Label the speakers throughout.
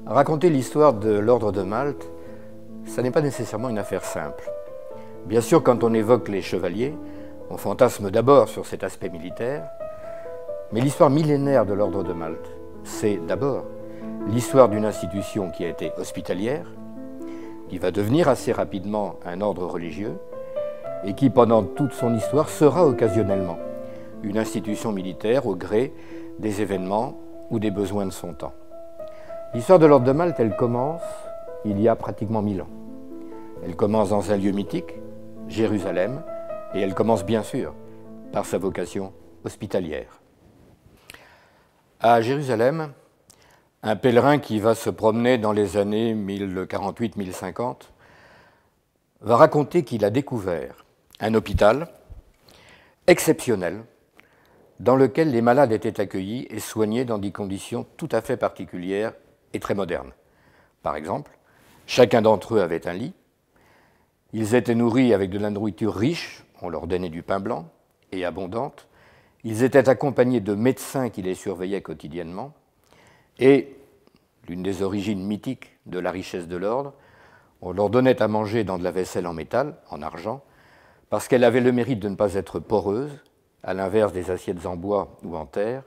Speaker 1: Raconter l'histoire de l'Ordre de Malte, ça n'est pas nécessairement une affaire simple. Bien sûr, quand on évoque les chevaliers, on fantasme d'abord sur cet aspect militaire, mais l'histoire millénaire de l'Ordre de Malte, c'est d'abord l'histoire d'une institution qui a été hospitalière, qui va devenir assez rapidement un ordre religieux, et qui, pendant toute son histoire, sera occasionnellement une institution militaire au gré des événements ou des besoins de son temps. L'histoire de l'Ordre de Malte, elle commence il y a pratiquement 1000 ans. Elle commence dans un lieu mythique, Jérusalem, et elle commence bien sûr par sa vocation hospitalière. À Jérusalem, un pèlerin qui va se promener dans les années 1048-1050 va raconter qu'il a découvert un hôpital exceptionnel dans lequel les malades étaient accueillis et soignés dans des conditions tout à fait particulières et très modernes. Par exemple, chacun d'entre eux avait un lit, ils étaient nourris avec de la nourriture riche, on leur donnait du pain blanc et abondante, ils étaient accompagnés de médecins qui les surveillaient quotidiennement, et, l'une des origines mythiques de la richesse de l'ordre, on leur donnait à manger dans de la vaisselle en métal, en argent, parce qu'elle avait le mérite de ne pas être poreuse, à l'inverse des assiettes en bois ou en terre,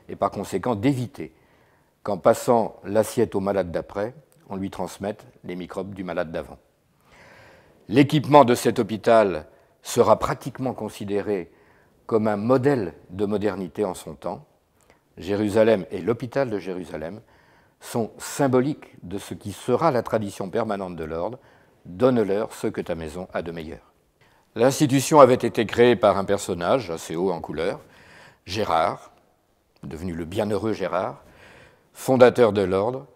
Speaker 1: et par conséquent d'éviter qu'en passant l'assiette au malade d'après, on lui transmette les microbes du malade d'avant. L'équipement de cet hôpital sera pratiquement considéré comme un modèle de modernité en son temps. Jérusalem et l'hôpital de Jérusalem sont symboliques de ce qui sera la tradition permanente de l'ordre. Donne-leur ce que ta maison a de meilleur. L'institution avait été créée par un personnage assez haut en couleur, Gérard, devenu le bienheureux Gérard, fondateur de l'ordre,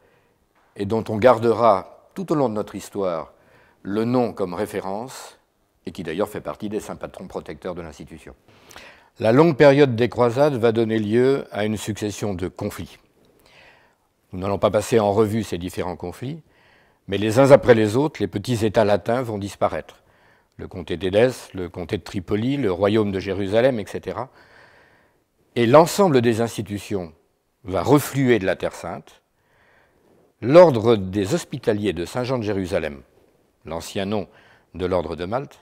Speaker 1: et dont on gardera tout au long de notre histoire le nom comme référence, et qui d'ailleurs fait partie des saints patrons protecteurs de l'institution. La longue période des croisades va donner lieu à une succession de conflits. Nous n'allons pas passer en revue ces différents conflits, mais les uns après les autres, les petits États latins vont disparaître. Le comté d'Édesse, le comté de Tripoli, le royaume de Jérusalem, etc. Et l'ensemble des institutions va refluer de la Terre Sainte. L'ordre des hospitaliers de Saint-Jean de Jérusalem, l'ancien nom de l'ordre de Malte,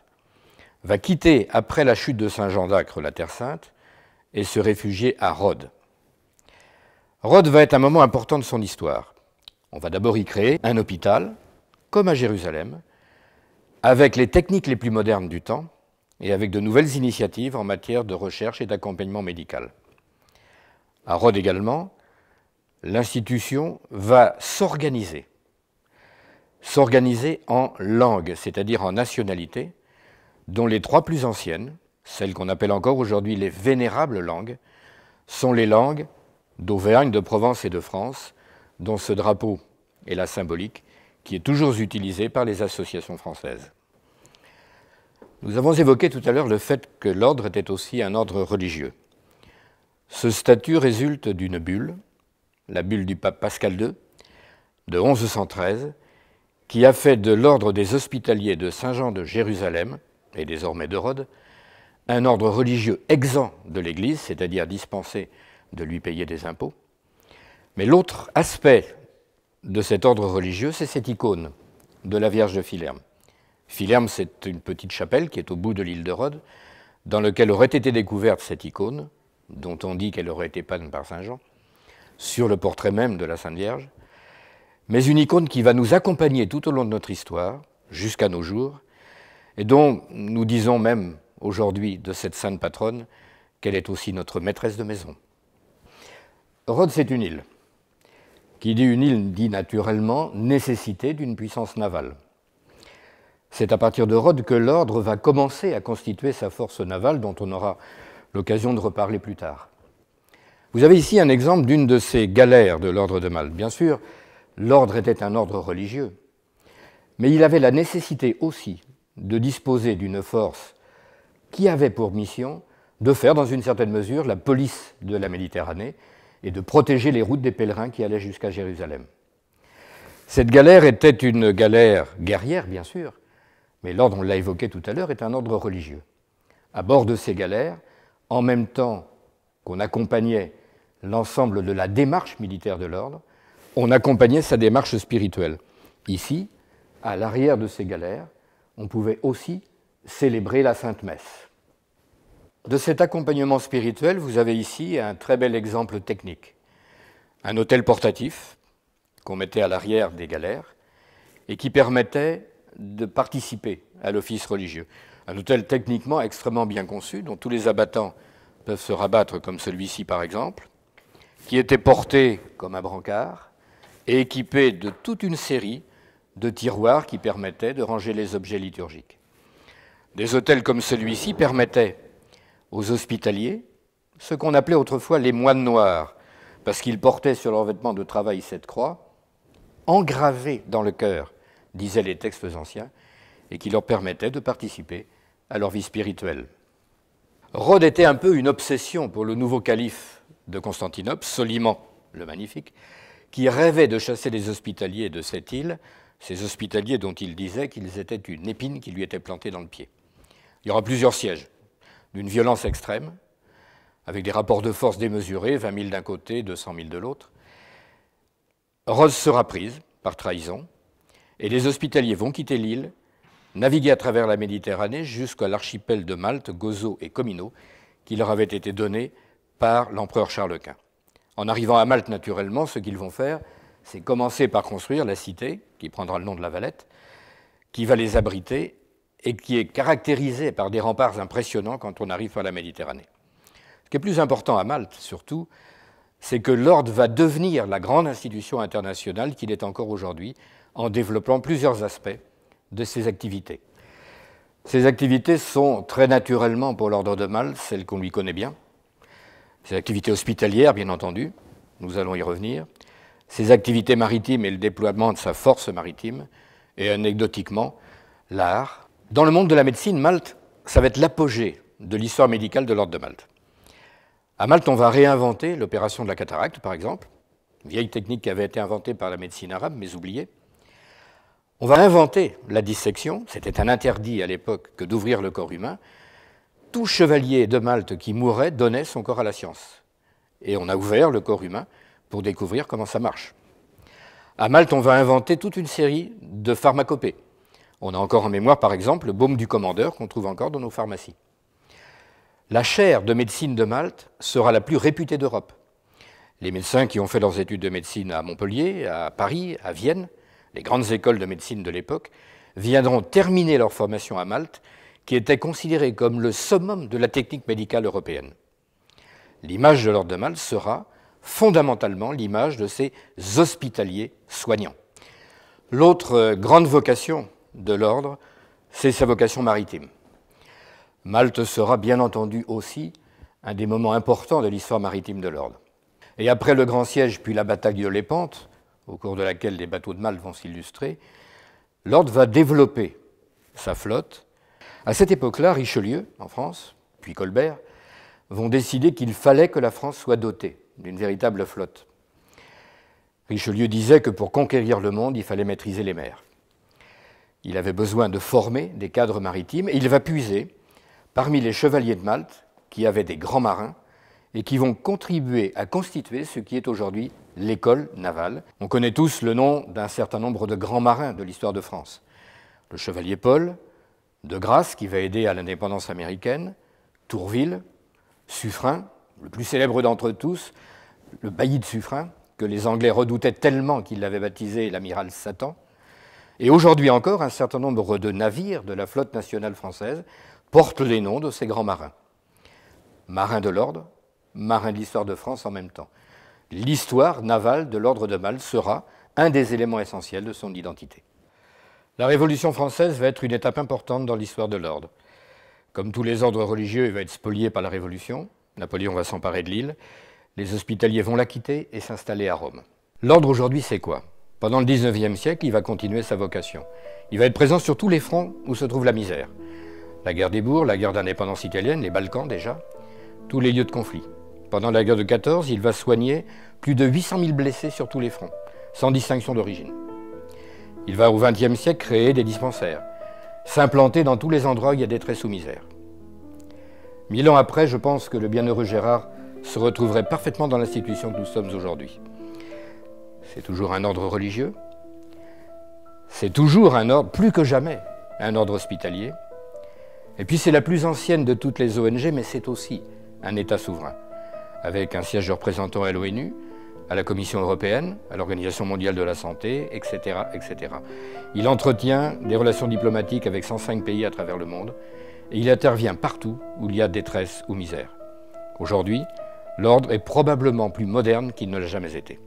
Speaker 1: va quitter, après la chute de Saint-Jean d'Acre, la Terre Sainte, et se réfugier à Rhodes. Rhodes va être un moment important de son histoire. On va d'abord y créer un hôpital, comme à Jérusalem, avec les techniques les plus modernes du temps et avec de nouvelles initiatives en matière de recherche et d'accompagnement médical. À Rhodes également, l'institution va s'organiser en langues, c'est-à-dire en nationalités, dont les trois plus anciennes, celles qu'on appelle encore aujourd'hui les vénérables langues, sont les langues d'Auvergne, de Provence et de France, dont ce drapeau est la symbolique, qui est toujours utilisé par les associations françaises. Nous avons évoqué tout à l'heure le fait que l'ordre était aussi un ordre religieux. Ce statut résulte d'une bulle, la bulle du pape Pascal II, de 1113, qui a fait de l'ordre des hospitaliers de Saint-Jean de Jérusalem, et désormais de Rhodes, un ordre religieux exempt de l'Église, c'est-à-dire dispensé de lui payer des impôts. Mais l'autre aspect de cet ordre religieux, c'est cette icône de la Vierge de Philerme. Philerme, c'est une petite chapelle qui est au bout de l'île de Rhodes, dans laquelle aurait été découverte cette icône, dont on dit qu'elle aurait été peinte par Saint Jean, sur le portrait même de la Sainte Vierge, mais une icône qui va nous accompagner tout au long de notre histoire, jusqu'à nos jours, et dont nous disons même aujourd'hui de cette sainte patronne qu'elle est aussi notre maîtresse de maison. Rhodes, c'est une île. Qui dit une île dit naturellement nécessité d'une puissance navale. C'est à partir de Rhodes que l'ordre va commencer à constituer sa force navale, dont on aura l'occasion de reparler plus tard. Vous avez ici un exemple d'une de ces galères de l'ordre de Malte. Bien sûr, l'ordre était un ordre religieux, mais il avait la nécessité aussi de disposer d'une force qui avait pour mission de faire, dans une certaine mesure, la police de la Méditerranée et de protéger les routes des pèlerins qui allaient jusqu'à Jérusalem. Cette galère était une galère guerrière, bien sûr, mais l'ordre, on l'a évoqué tout à l'heure, est un ordre religieux. À bord de ces galères, en même temps qu'on accompagnait l'ensemble de la démarche militaire de l'ordre, on accompagnait sa démarche spirituelle. Ici, à l'arrière de ces galères, on pouvait aussi célébrer la Sainte Messe. De cet accompagnement spirituel, vous avez ici un très bel exemple technique. Un autel portatif qu'on mettait à l'arrière des galères et qui permettait de participer à l'office religieux. Un autel techniquement extrêmement bien conçu, dont tous les abattants peuvent se rabattre, comme celui-ci par exemple, qui était porté comme un brancard et équipé de toute une série de tiroirs qui permettaient de ranger les objets liturgiques. Des autels comme celui-ci permettaient aux hospitaliers, ce qu'on appelait autrefois les moines noirs, parce qu'ils portaient sur leur vêtement de travail cette croix, engravée dans le cœur, disaient les textes anciens, et qui leur permettait de participer à leur vie spirituelle. Rhodes était un peu une obsession pour le nouveau calife de Constantinople, Soliman le Magnifique, qui rêvait de chasser les hospitaliers de cette île, ces hospitaliers dont il disait qu'ils étaient une épine qui lui était plantée dans le pied. Il y aura plusieurs sièges, d'une violence extrême, avec des rapports de force démesurés, 20 000 d'un côté, 200 000 de l'autre. Rhodes sera prise par trahison, et les hospitaliers vont quitter l'île, naviguer à travers la Méditerranée jusqu'à l'archipel de Malte, Gozo et Comino, qui leur avait été donné par l'empereur Charles Quint. En arrivant à Malte, naturellement, ce qu'ils vont faire, c'est commencer par construire la cité, qui prendra le nom de la Valette, qui va les abriter et qui est caractérisée par des remparts impressionnants quand on arrive par la Méditerranée. Ce qui est plus important à Malte, surtout, c'est que l'ordre va devenir la grande institution internationale qu'il est encore aujourd'hui, en développant plusieurs aspects de ses activités. Ces activités sont très naturellement, pour l'ordre de Malte, celles qu'on lui connaît bien. Ces activités hospitalières, bien entendu, nous allons y revenir. Ses activités maritimes et le déploiement de sa force maritime, et anecdotiquement, l'art. Dans le monde de la médecine, Malte, ça va être l'apogée de l'histoire médicale de l'ordre de Malte. À Malte, on va réinventer l'opération de la cataracte, par exemple, une vieille technique qui avait été inventée par la médecine arabe, mais oubliée. On va inventer la dissection, c'était un interdit à l'époque que d'ouvrir le corps humain. Tout chevalier de Malte qui mourait donnait son corps à la science. Et on a ouvert le corps humain pour découvrir comment ça marche. À Malte, on va inventer toute une série de pharmacopées. On a encore en mémoire, par exemple, le baume du commandeur qu'on trouve encore dans nos pharmacies. La chaire de médecine de Malte sera la plus réputée d'Europe. Les médecins qui ont fait leurs études de médecine à Montpellier, à Paris, à Vienne, les grandes écoles de médecine de l'époque, viendront terminer leur formation à Malte, qui était considérée comme le summum de la technique médicale européenne. L'image de l'ordre de Malte sera fondamentalement l'image de ces hospitaliers soignants. L'autre grande vocation de l'ordre, c'est sa vocation maritime. Malte sera bien entendu aussi un des moments importants de l'histoire maritime de l'ordre. Et après le grand siège puis la bataille de Lépante, au cours de laquelle les bateaux de Malte vont s'illustrer, l'ordre va développer sa flotte. À cette époque-là, Richelieu, en France, puis Colbert, vont décider qu'il fallait que la France soit dotée d'une véritable flotte. Richelieu disait que pour conquérir le monde, il fallait maîtriser les mers. Il avait besoin de former des cadres maritimes, et il va puiser parmi les chevaliers de Malte, qui avaient des grands marins, et qui vont contribuer à constituer ce qui est aujourd'hui l'école navale. On connaît tous le nom d'un certain nombre de grands marins de l'histoire de France. Le chevalier Paul, de Grasse, qui va aider à l'indépendance américaine, Tourville, Suffren, le plus célèbre d'entre tous, le bailli de Suffren, que les Anglais redoutaient tellement qu'ils l'avaient baptisé l'amiral Satan. Et aujourd'hui encore, un certain nombre de navires de la flotte nationale française portent les noms de ces grands marins. Marins de l'ordre, marins de l'histoire de France en même temps. L'histoire navale de l'ordre de Malte sera un des éléments essentiels de son identité. La Révolution française va être une étape importante dans l'histoire de l'ordre. Comme tous les ordres religieux, il va être spolié par la Révolution. Napoléon va s'emparer de l'île. Les hospitaliers vont la quitter et s'installer à Rome. L'ordre aujourd'hui, c'est quoi? Pendant le XIXe siècle, il va continuer sa vocation. Il va être présent sur tous les fronts où se trouve la misère. La guerre des bourgs, la guerre d'indépendance italienne, les Balkans déjà, tous les lieux de conflit. Pendant la guerre de 14, il va soigner plus de 800 000 blessés sur tous les fronts, sans distinction d'origine. Il va au XXe siècle créer des dispensaires, s'implanter dans tous les endroits où il y a détresse ou misère. 1000 ans après, je pense que le bienheureux Gérard se retrouverait parfaitement dans l'institution que nous sommes aujourd'hui. c'est toujours un ordre religieux, c'est toujours un ordre, plus que jamais, un ordre hospitalier. Et puis c'est la plus ancienne de toutes les ONG, mais c'est aussi un État souverain, avec un siège de représentant à l'ONU, à la Commission européenne, à l'Organisation mondiale de la santé, etc., etc. Il entretient des relations diplomatiques avec 105 pays à travers le monde, et il intervient partout où il y a détresse ou misère. Aujourd'hui, l'ordre est probablement plus moderne qu'il ne l'a jamais été.